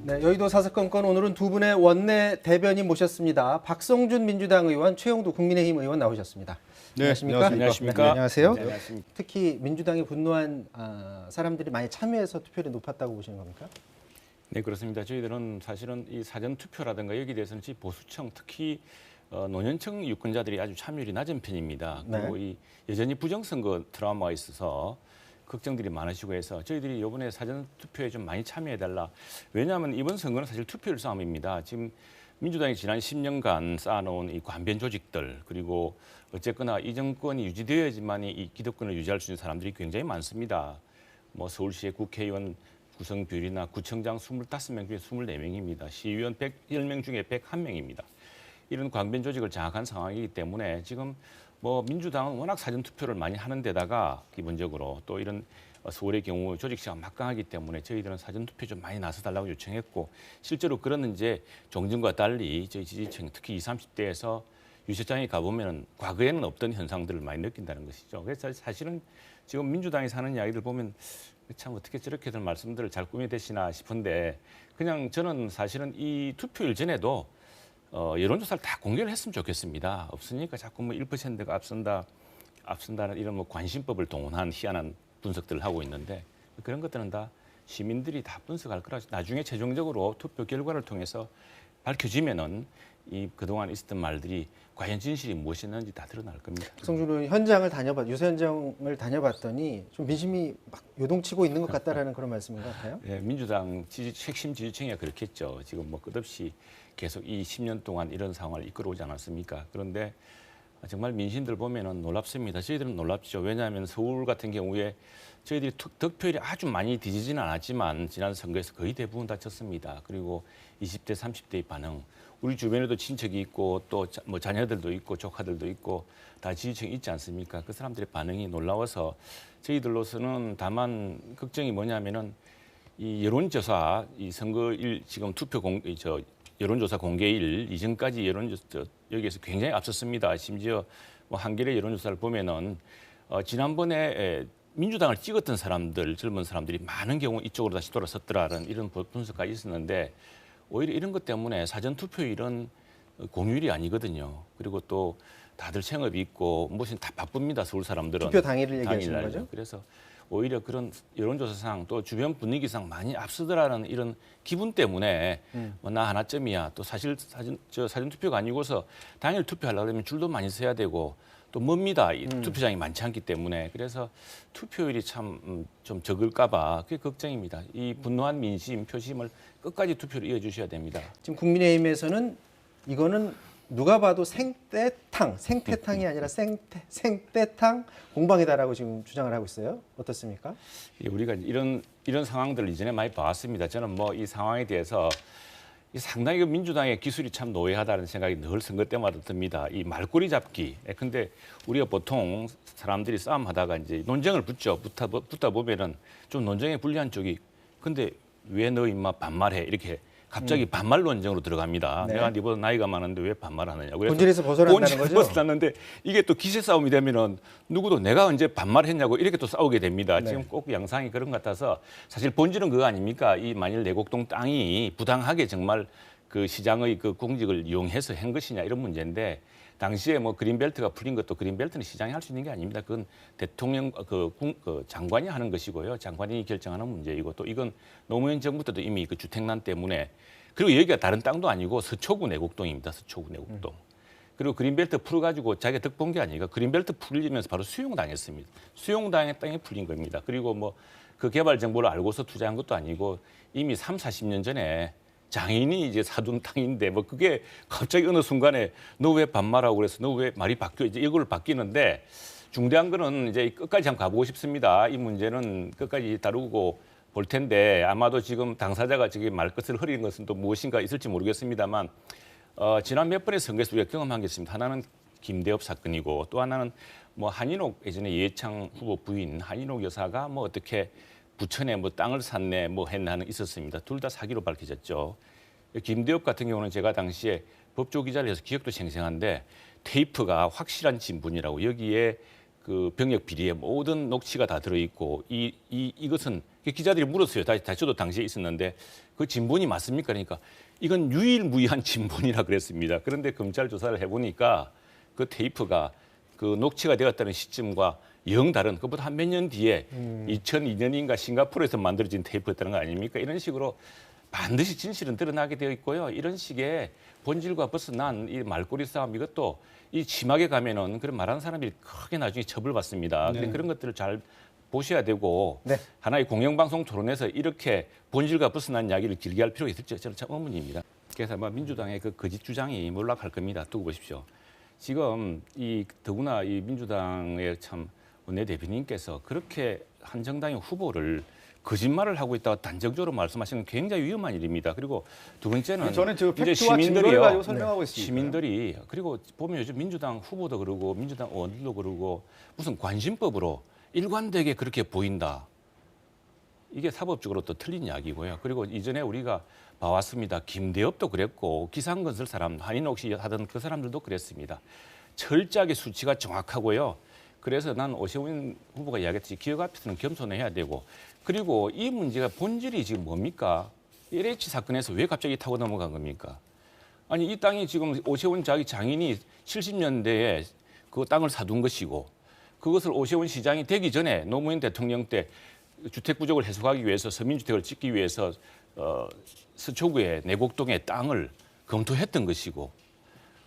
네, 여의도 사사건건 오늘은 두 분의 원내 대변인 모셨습니다. 박성준 민주당 의원, 최영두 국민의힘 의원 나오셨습니다. 네, 안녕하십니까? 안녕하십니까? 네, 안녕하세요. 네, 안녕하십니까? 특히 민주당이 분노한 사람들이 많이 참여해서 투표율이 높았다고 보시는 겁니까? 네, 그렇습니다. 저희들은 사실은 이 사전 투표라든가 여기에 대해서는 보수층 특히 노년층 유권자들이 아주 참여율이 낮은 편입니다. 네. 그리고 이 여전히 부정선거 트라우마가 있어서 걱정들이 많으시고 해서 저희들이 이번에 사전 투표에 좀 많이 참여해달라. 왜냐하면 이번 선거는 사실 투표율 싸움입니다. 지금 민주당이 지난 10년간 쌓아놓은 이 관변 조직들 그리고 어쨌거나 이 정권이 유지되어야지만 이 기득권을 유지할 수 있는 사람들이 굉장히 많습니다. 뭐 서울시의 국회의원 구성 비율이나 구청장 25명 중에 24명입니다. 시의원 110명 중에 101명입니다. 이런 광변 조직을 장악한 상황이기 때문에 지금 뭐 민주당은 워낙 사전 투표를 많이 하는 데다가 기본적으로 또 이런 서울의 경우 조직 시가 막강하기 때문에 저희들은 사전 투표 좀 많이 나서 달라고 요청했고 실제로 그런 이제 종전과 달리 저희 지지층 특히 20, 30대에서 유세장에 가보면은 과거에는 없던 현상들을 많이 느낀다는 것이죠. 그래서 사실은 지금 민주당이 사는 이야기들 보면 참 어떻게 저렇게들 말씀들을 잘 꾸며대시나 싶은데 그냥 저는 사실은 이 투표일 전에도 여론조사를 다 공개를 했으면 좋겠습니다. 없으니까 자꾸 뭐 1%가 앞선다는 이런 뭐 관심법을 동원한 희한한 분석들을 하고 있는데 그런 것들은 다 시민들이 다 분석할 거라 나중에 최종적으로 투표 결과를 통해서 밝혀지면은 이 그동안 있었던 말들이 과연 진실이 무엇이었는지 다 드러날 겁니다. 성준 의원 유세 현장을 다녀봤더니 좀 민심이 막 요동치고 있는 것 같다라는 그런 말씀인 것 같아요. 네, 민주당 핵심 지지층이 그렇겠죠. 지금 뭐 끝없이 계속 이 10년 동안 이런 상황을 이끌어오지 않았습니까? 그런데 정말 민심들 보면은 놀랍습니다. 저희들은 놀랍죠. 왜냐하면 서울 같은 경우에 저희들이 득표율이 아주 많이 뒤지지는 않았지만 지난 선거에서 거의 대부분 다 졌습니다. 그리고 20대, 30대의 반응, 우리 주변에도 친척이 있고 또 뭐 자녀들도 있고 조카들도 있고 다 지지층이 있지 않습니까? 그 사람들의 반응이 놀라워서 저희들로서는 다만 걱정이 뭐냐면은 이 여론조사 이 선거일 지금 여론조사 공개일 이전까지 여기에서 굉장히 앞섰습니다. 심지어 뭐 한겨레 여론조사를 보면은 지난번에 민주당을 찍었던 사람들, 젊은 사람들이 많은 경우 이쪽으로 다시 돌아섰더라는 이런 분석까지 있었는데 오히려 이런 것 때문에 사전 투표율은 공휴일이 아니거든요. 그리고 또 다들 생업이 있고 무슨 다 바쁩니다. 서울 사람들은. 투표 당일을 얘기하시는 당일날요. 거죠? 그래서 오히려 그런 여론조사상 또 주변 분위기상 많이 앞서더라는 이런 기분 때문에 뭐 나 하나쯤이야. 또 사실 사전 투표가 아니고서 당일 투표하려고 그러면 줄도 많이 서야 되고 또 멉니다. 이 투표장이 많지 않기 때문에 그래서 투표율이 참 좀 적을까 봐 그게 걱정입니다. 이 분노한 민심, 표심을 끝까지 투표로 이어주셔야 됩니다. 지금 국민의힘에서는 이거는 누가 봐도 생태탕이 아니라 생태탕 공방이다라고 지금 주장을 하고 있어요. 어떻습니까? 우리가 이런 상황들을 이전에 많이 봐왔습니다. 저는 뭐 이 상황에 대해서 상당히 그 민주당의 기술이 참 노예하다는 생각이 늘 선거 때마다 듭니다. 이 말꼬리 잡기. 근데 우리가 보통 사람들이 싸움하다가 이제 논쟁을 붙다 보면은 좀 논쟁에 불리한 쪽이 근데 왜 너 임마 반말해 이렇게 갑자기 반말 논쟁으로 들어갑니다. 네. 내가 네보다 나이가 많은데 왜 반말하느냐. 그래서 본질에서 벗어난다는 거죠? 벗어났는데 이게 또 기세 싸움이 되면은 누구도 내가 언제 반말했냐고 이렇게 또 싸우게 됩니다. 네. 지금 꼭 양상이 그런 것 같아서 사실 본질은 그거 아닙니까? 이 만일 내곡동 땅이 부당하게 정말 그 시장의 그 공직을 이용해서 한 것이냐 이런 문제인데 당시에 뭐 그린벨트가 풀린 것도 그린벨트는 시장이 할 수 있는 게 아닙니다. 그건 대통령 그 장관이 하는 것이고요. 장관이 결정하는 문제이고 또 이건 노무현 정부 때도 이미 그 주택난 때문에 그리고 여기가 다른 땅도 아니고 서초구 내곡동입니다. 서초구 내곡동. 그리고 그린벨트 풀어가지고 자기가 득 본 게 아니니까 그린벨트 풀리면서 바로 수용당했습니다. 수용당의 땅이 풀린 겁니다. 그리고 뭐 그 개발 정보를 알고서 투자한 것도 아니고 이미 3, 40년 전에 장인이 이제 사둔 땅인데 뭐 그게 갑자기 어느 순간에 너 왜 반말하고 그래서 너 왜 말이 바뀌어 이제 이걸 바뀌는데 중대한 거는 이제 끝까지 한번 가보고 싶습니다. 이 문제는 끝까지 다루고 볼 텐데 아마도 지금 당사자가 지금 말끝을 흐리는 것은 또 무엇인가 있을지 모르겠습니다만 지난 몇 번의 선거에서 우리가 경험한 게 있습니다. 하나는 김대엽 사건이고 또 하나는 뭐 한인옥 예전에 이해창 후보 부인 한인옥 여사가 뭐 어떻게 부천에 뭐 땅을 샀네 뭐 했나는 있었습니다. 둘 다 사기로 밝혀졌죠. 김대엽 같은 경우는 제가 당시에 법조 기자를 해서 기억도 생생한데 테이프가 확실한 진분이라고 여기에 그 병역 비리에 모든 녹취가 다 들어있고 이것은 기자들이 물었어요. 저도 당시에 있었는데 그 진본이 맞습니까? 그러니까 이건 유일무이한 진본이라 그랬습니다. 그런데 검찰 조사를 해보니까 그 테이프가 그 녹취가 되었다는 시점과 영 다른 그보다 한 몇 년 뒤에 2002년인가 싱가포르에서 만들어진 테이프였다는 거 아닙니까? 이런 식으로 반드시 진실은 드러나게 되어 있고요. 이런 식의 본질과 벗어난 이 말꼬리 싸움 이것도 이 심하게 가면은 그런 말하는 사람들이 크게 나중에 처벌받습니다. 근데 그런 것들을 잘 보셔야 되고 네. 하나의 공영방송 토론에서 이렇게 본질과 벗어난 이야기를 길게 할 필요가 있을지 저는 참 의문입니다. 그래서 아마 민주당의 그 거짓 주장이 몰락할 겁니다. 두고 보십시오. 지금 이 더구나 이 민주당의 참 원내대표님께서 그렇게 한 정당의 후보를 거짓말을 하고 있다고 단정적으로 말씀하시는 건 굉장히 위험한 일입니다. 그리고 두 번째는 저는 저 이제 팩트와 증거를 가지고 설명하고 있습니다. 시민들이 그리고 보면 요즘 민주당 후보도 그러고 민주당 의원들도 그러고 무슨 관심법으로 일관되게 그렇게 보인다. 이게 사법적으로 또 틀린 이야기고요. 그리고 이전에 우리가 봐왔습니다. 김대엽도 그랬고 기상건설 사람 한인옥시 하던 그 사람들도 그랬습니다. 철저하게 수치가 정확하고요. 그래서 난 오세훈 후보가 이야기했듯이 기업 앞에서는 겸손해야 되고 그리고 이 문제가 본질이 지금 뭡니까? LH 사건에서 왜 갑자기 타고 넘어간 겁니까? 아니 이 땅이 지금 오세훈 자기 장인이 70년대에 그 땅을 사둔 것이고 그것을 오세훈 시장이 되기 전에 노무현 대통령 때 주택 부족을 해소하기 위해서 서민주택을 짓기 위해서 서초구의 내곡동의 땅을 검토했던 것이고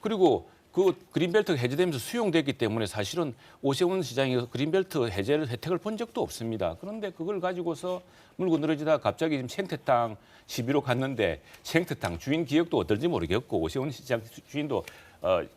그리고 그 그린벨트가 해제되면서 수용됐기 때문에 사실은 오세훈 시장이 그린벨트 해제를 혜택을 본 적도 없습니다. 그런데 그걸 가지고서 물고 늘어지다가 갑자기 지금 생태 땅 시비로 갔는데 생태 땅 주인 기억도 어떨지 모르겠고 오세훈 시장 주인도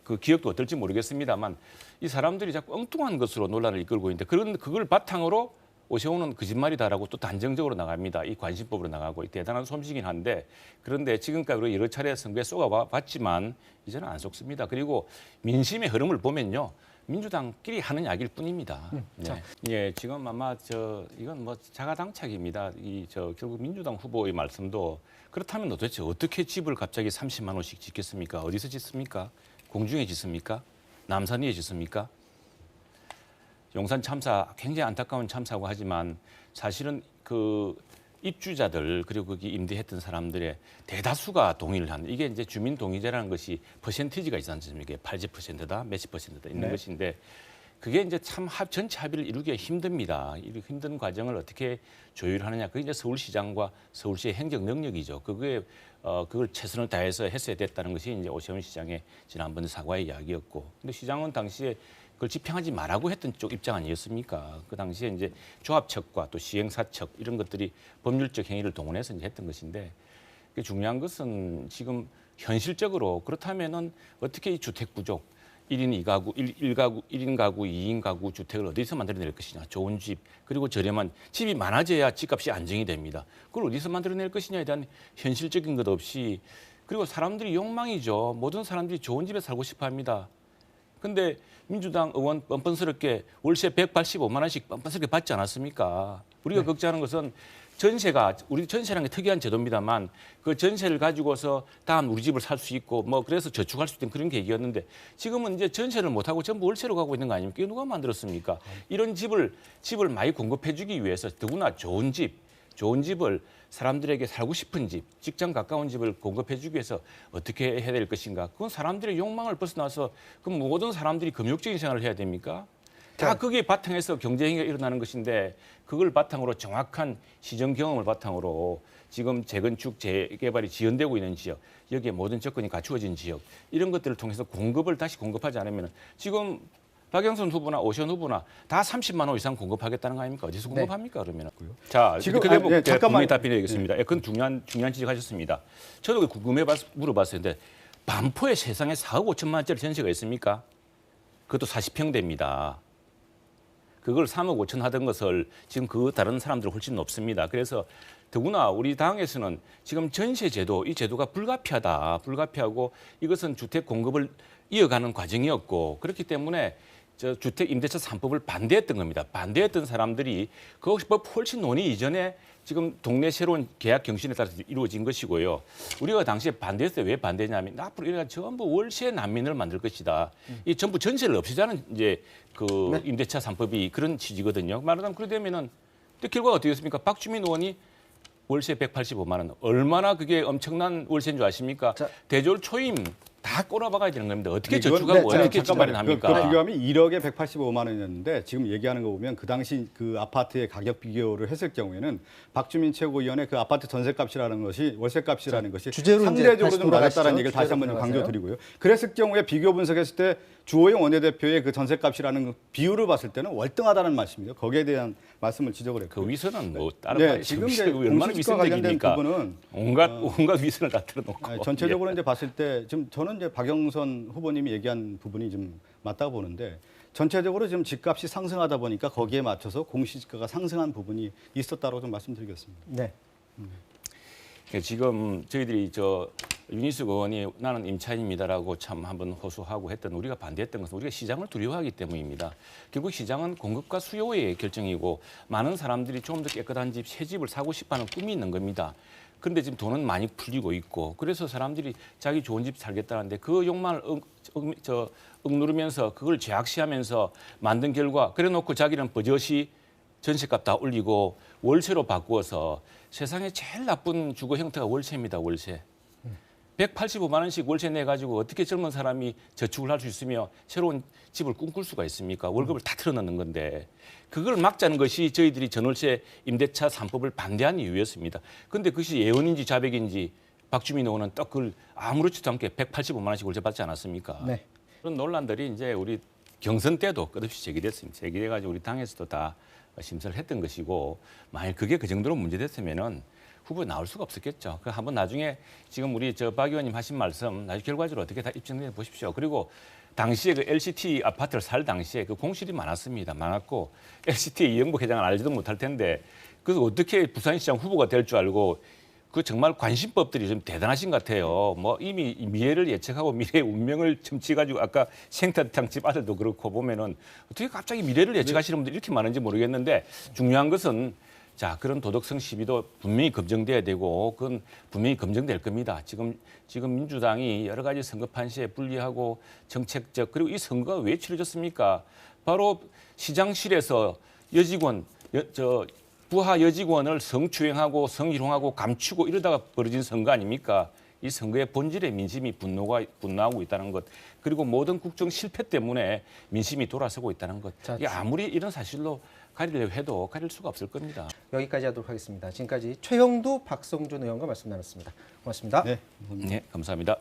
그 기억도 어떨지 모르겠습니다만 이 사람들이 자꾸 엉뚱한 것으로 논란을 이끌고 있는데 그걸 바탕으로 오세훈은 거짓말이다라고 또 단정적으로 나갑니다. 이 관심법으로 나가고 대단한 솜씨긴 한데 그런데 지금까지 여러 차례 선거에 쏘아봤지만 이제는 안 속습니다. 그리고 민심의 흐름을 보면요. 민주당끼리 하는 이야기일 뿐입니다. 네. 예, 지금 아마 이건 뭐 자가당착입니다. 결국 민주당 후보의 말씀도 그렇다면 도대체 어떻게 집을 갑자기 30만 원씩 짓겠습니까? 어디서 짓습니까? 공중에 짓습니까? 남산위에 짓습니까? 용산 참사 굉장히 안타까운 참사고 하지만 사실은 그 입주자들 그리고 거기 임대했던 사람들의 대다수가 동의를 하는 이게 이제 주민 동의제라는 것이 퍼센티지가 있지 않습니까? 80%다, 몇십 퍼센트다 있는 것인데 그게 이제 참 전체 합의를 이루기가 힘듭니다. 이 힘든 과정을 어떻게 조율하느냐. 그게 이제 서울시장과 서울시의 행정 능력이죠. 그걸 최선을 다해서 했어야 됐다는 것이 이제 오세훈 시장의 지난번 사과의 이야기였고, 근데 시장은 당시에 그걸 집행하지 말라고 했던 쪽 입장 아니었습니까? 그 당시에 이제 조합측과 또 시행사측 이런 것들이 법률적 행위를 동원해서 이제 했던 것인데 중요한 것은 지금 현실적으로 그렇다면은 어떻게 이 주택 부족 1인 2가구, 1인 가구, 2인 가구 주택을 어디서 만들어낼 것이냐. 좋은 집, 그리고 저렴한 집이 많아져야 집값이 안정이 됩니다. 그걸 어디서 만들어낼 것이냐에 대한 현실적인 것 없이 그리고 사람들이 욕망이죠. 모든 사람들이 좋은 집에 살고 싶어 합니다. 근데 민주당 의원 뻔뻔스럽게 월세 185만 원씩 뻔뻔스럽게 받지 않았습니까? 우리가 걱정하는 것은 전세가 우리 전세라는 게 특이한 제도입니다만 그 전세를 가지고서 다음 우리 집을 살 수 있고 뭐 그래서 저축할 수 있는 그런 계획이었는데 지금은 이제 전세를 못 하고 전부 월세로 가고 있는 거 아닙니까? 이게 누가 만들었습니까? 이런 집을 많이 공급해주기 위해서 더구나 좋은 집을 사람들에게 살고 싶은 집, 직장 가까운 집을 공급해주기 위해서 어떻게 해야 될 것인가? 그건 사람들의 욕망을 벗어나서 그럼 모든 사람들이 금욕적인 생활을 해야 됩니까? 다 거기에 바탕에서 경제행위가 일어나는 것인데 그걸 바탕으로 정확한 시정 경험을 바탕으로 지금 재건축, 재개발이 지연되고 있는 지역, 여기에 모든 조건이 갖추어진 지역 이런 것들을 통해서 공급을 다시 공급하지 않으면 지금 박영선 후보나 오세훈 후보나 다 30만 원 이상 공급하겠다는 거 아닙니까? 어디서 공급합니까 그러면? 자, 지금 그 대목 잠깐만 답변드리겠습니다. 그건 중요한 지적하셨습니다. 저도 물어봤어요. 근데 반포에 세상에 4억 5천만 원짜리 전세가 있습니까? 그것도 40평대입니다. 그걸 3억 5천 하던 것을 지금 그 다른 사람들은 훨씬 높습니다. 그래서 더구나 우리 당에서는 지금 전세 제도, 이 제도가 불가피하고 이것은 주택 공급을 이어가는 과정이었고 그렇기 때문에 저 주택 임대차 3법을 반대했던 겁니다. 반대했던 사람들이 그 법 훨씬 논의 이전에 지금 동네 새로운 계약 경신에 따라서 이루어진 것이고요. 우리가 당시에 반대했을 때 왜 반대냐면 앞으로 이래가 전부 월세 난민을 만들 것이다. 이 전부 전세를 없애자는 이제 그 네. 임대차 3법이 그런 취지거든요. 말하자면 그래 되면은 또 결과가 어떻게 됐습니까? 박주민 의원이 월세 185만 원. 얼마나 그게 엄청난 월세인 줄 아십니까? 자. 대졸 초임 다 꼬라박아야 되는 겁니다. 어떻게 이건- 저축하고 네, 어떻게 집 잠깐만요. 마련합니까? 그 비교하면 1억에 185만 원이었는데 지금 얘기하는 거 보면 그 당시 그 아파트의 가격 비교를 했을 경우에는 박주민 최고위원의 그 아파트 전세값이라는 것이 월세값이라는 것이 주제로 이제 상대적으로 다시 좀 낮았다는 돌아가시죠. 얘기를 다시 한번 좀 주제로 강조드리고요. 그랬을 경우에 비교 분석했을 때 주호영 원내대표의 그 전세값이라는 그 비율을 봤을 때는 월등하다는 말씀이죠. 거기에 대한 말씀을 지적을 했고. 그 위선은 뭐 다른 네, 말이 지금 이제 얼마나 공시지가 관련된 위선적입니까? 부분은 온갖 위선을 다 틀어놓고 아니, 전체적으로 이제 봤을 때 지금 저는 이제 박영선 후보님이 얘기한 부분이 좀 맞다고 보는데 전체적으로 지금 집값이 상승하다 보니까 거기에 맞춰서 공시지가가 상승한 부분이 있었다고 좀 말씀드리겠습니다. 네. 지금 저희들이 저 윤희숙 의원이 나는 임차인입니다라고 참 한번 호소하고 했던 우리가 반대했던 것은 우리가 시장을 두려워하기 때문입니다. 결국 시장은 공급과 수요의 결정이고 많은 사람들이 좀 더 깨끗한 집, 새 집을 사고 싶어하는 꿈이 있는 겁니다. 그런데 지금 돈은 많이 풀리고 있고 그래서 사람들이 자기 좋은 집 살겠다는데 그 욕망을 억누르면서 그걸 제약시하면서 만든 결과 그래놓고 자기는 버젓이 전세값 다 올리고 월세로 바꾸어서 세상에 제일 나쁜 주거 형태가 월세입니다. 월세. 185만 원씩 월세 내가지고 어떻게 젊은 사람이 저축을 할 수 있으며 새로운 집을 꿈꿀 수가 있습니까? 월급을 다 틀어넣는 건데 그걸 막자는 것이 저희들이 전월세 임대차 3법을 반대한 이유였습니다. 그런데 그것이 예언인지 자백인지 박주민 의원은 딱 그걸 아무렇지도 않게 185만 원씩 월세 받지 않았습니까? 네. 그런 논란들이 이제 우리 경선 때도 끝없이 제기됐습니다. 제기돼가지고 우리 당에서도 다 심사를 했던 것이고 만약 그게 그 정도로 문제됐으면은 후보에 나올 수가 없었겠죠. 그 한번 나중에 지금 우리 저 박 의원님 하신 말씀 나중에 결과적으로 어떻게 다 입증해 보십시오. 그리고 당시에 그 LCT 아파트를 살 당시에 그 공실이 많았습니다. 많았고 LCT 이영복 회장을 알지도 못할 텐데 그래서 어떻게 부산시장 후보가 될 줄 알고 그 정말 관심법들이 좀 대단하신 것 같아요. 뭐 이미 미래를 예측하고 미래의 운명을 점치가지고 아까 생태탕 집 아들도 그렇고 보면은 어떻게 갑자기 미래를 예측하시는 분들이 이렇게 많은지 모르겠는데 중요한 것은 자 그런 도덕성 시비도 분명히 검증돼야 되고 그건 분명히 검증될 겁니다. 지금 민주당이 여러 가지 선거 판시에 불리하고 정책적 그리고 이 선거가 왜 치러졌습니까? 바로 시장실에서 여직원 부하 여직원을 성추행하고 성희롱하고 감추고 이러다가 벌어진 선거 아닙니까? 이 선거의 본질의 민심이 분노하고 있다는 것 그리고 모든 국정 실패 때문에 민심이 돌아서고 있다는 것 자, 이게 아무리 이런 사실로 가리려고 해도 가릴 수가 없을 겁니다. 여기까지 하도록 하겠습니다. 지금까지 최형두, 박성준 의원과 말씀 나눴습니다. 고맙습니다. 네. 네, 감사합니다.